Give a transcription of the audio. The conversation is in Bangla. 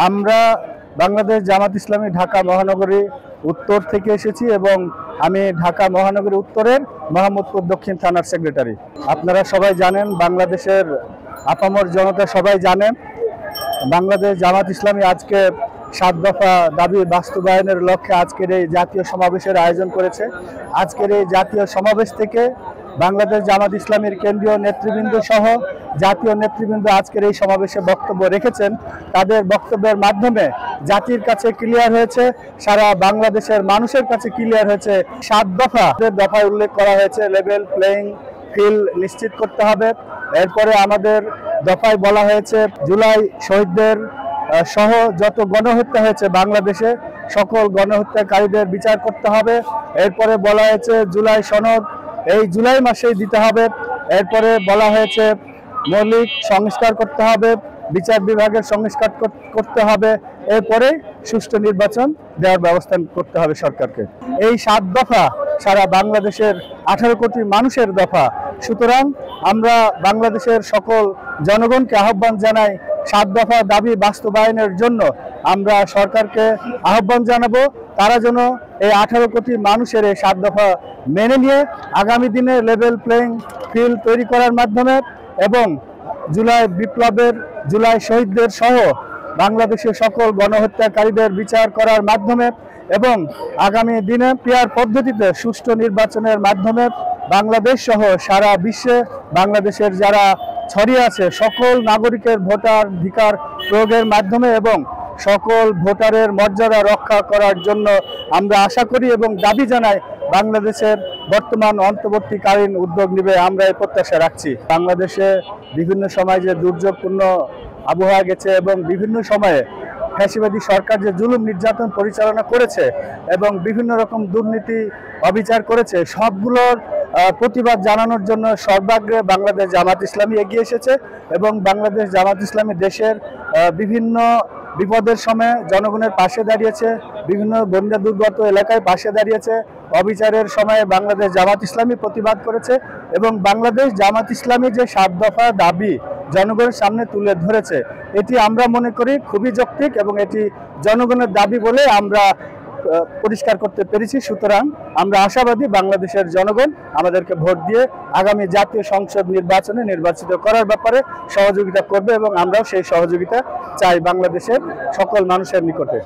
আমরা বাংলাদেশ জামাত ইসলামী ঢাকা মহানগরী উত্তর থেকে এসেছি এবং আমি ঢাকা মহানগরী উত্তরের মোহাম্মদপুর দক্ষিণ থানার সেক্রেটারি। আপনারা সবাই জানেন, বাংলাদেশের আপামর জনতা সবাই জানেন, বাংলাদেশ জামাত ইসলামী আজকে 7 দফা দাবি বাস্তবায়নের লক্ষ্যে আজকের এই জাতীয় সমাবেশের আয়োজন করেছে। আজকের এই জাতীয় সমাবেশ থেকে বাংলাদেশ জামাত ইসলামীর কেন্দ্রীয় নেতৃবৃন্দ সহ জাতীয় নেতৃবৃন্দ আজকের এই সমাবেশে বক্তব্য রেখেছেন। তাদের বক্তব্যের মাধ্যমে জাতির কাছে ক্লিয়ার হয়েছে, সারা বাংলাদেশের মানুষের কাছে ক্লিয়ার হয়েছে 7 দফায় উল্লেখ করা হয়েছে লেভেল প্লেইং ফিল্ড নিশ্চিত করতে হবে। এরপরে আমাদের দফায় বলা হয়েছে জুলাই শহীদদের সহ যত গণহত্যা হয়েছে বাংলাদেশে সকল গণহত্যাকারীদের বিচার করতে হবে। এরপরে বলা হয়েছে জুলাই সনদ এই জুলাই মাসেই দিতে হবে। এরপরে বলা হয়েছে মৌলিক সংস্কার করতে হবে, বিচার বিভাগের সংস্কার করতে হবে, এরপরে সুষ্ঠু নির্বাচন দেওয়ার ব্যবস্থা করতে হবে সরকারকে। এই 7 দফা সারা বাংলাদেশের 18 কোটি মানুষের দফা। সুতরাং আমরা বাংলাদেশের সকল জনগণকে আহ্বান জানাই 7 দফা দাবি বাস্তবায়নের জন্য। আমরা সরকারকে আহ্বান জানাবো তারা যেন এই 18 কোটি মানুষের এই 7 দফা মেনে নিয়ে আগামী দিনে লেভেল প্লেইং ফিল্ড তৈরি করার মাধ্যমে এবং জুলাই বিপ্লবের জুলাই শহীদদের সহ বাংলাদেশের সকল গণহত্যাকারীদের বিচার করার মাধ্যমে এবং আগামী দিনে পিয়ার পদ্ধতিতে সুষ্ঠু নির্বাচনের মাধ্যমে বাংলাদেশ সহ সারা বিশ্বে বাংলাদেশের যারা ছড়িয়ে আছে সকল নাগরিকের ভোটাধিকার প্রয়োগের মাধ্যমে এবং সকল ভোটারের মর্যাদা রক্ষা করার জন্য আমরা আশা করি এবং দাবি জানাই বাংলাদেশের বর্তমান অন্তর্বর্তীকালীন উদ্যোগ নেবে, আমরা এই প্রত্যাশা রাখছি। বাংলাদেশে বিভিন্ন সময় যে দুর্যোগপূর্ণ আবহাওয়া গেছে এবং বিভিন্ন সময়ে ফ্যাসিবাদী সরকার যে জুলুম নির্যাতন পরিচালনা করেছে এবং বিভিন্ন রকম দুর্নীতি অবিচার করেছে, সবগুলোর প্রতিবাদ জানানোর জন্য সর্বাগ্রে বাংলাদেশ জামাত ইসলামী এগিয়ে এসেছে এবং বাংলাদেশ জামাত ইসলামী দেশের বিভিন্ন বিপদের সময় জনগণের পাশে দাঁড়িয়েছে, বিভিন্ন বন্যা দুর্গত এলাকায় পাশে দাঁড়িয়েছে, অবিচারের সময়ে বাংলাদেশ জামাত ইসলামী প্রতিবাদ করেছে এবং বাংলাদেশ জামাত ইসলামী যে 7 দফা দাবি জনগণের সামনে তুলে ধরেছে এটি আমরা মনে করি খুবই যৌক্তিক এবং এটি জনগণের দাবি বলে আমরা পরিষ্কার করতে পেরেছি। সুতরাং আমরা আশাবাদী বাংলাদেশের জনগণ আমাদেরকে ভোট দিয়ে আগামী জাতীয় সংসদ নির্বাচনে নির্বাচিত করার ব্যাপারে সহযোগিতা করবে এবং আমরাও সেই সহযোগিতা চাই বাংলাদেশের সকল মানুষের নিকটে।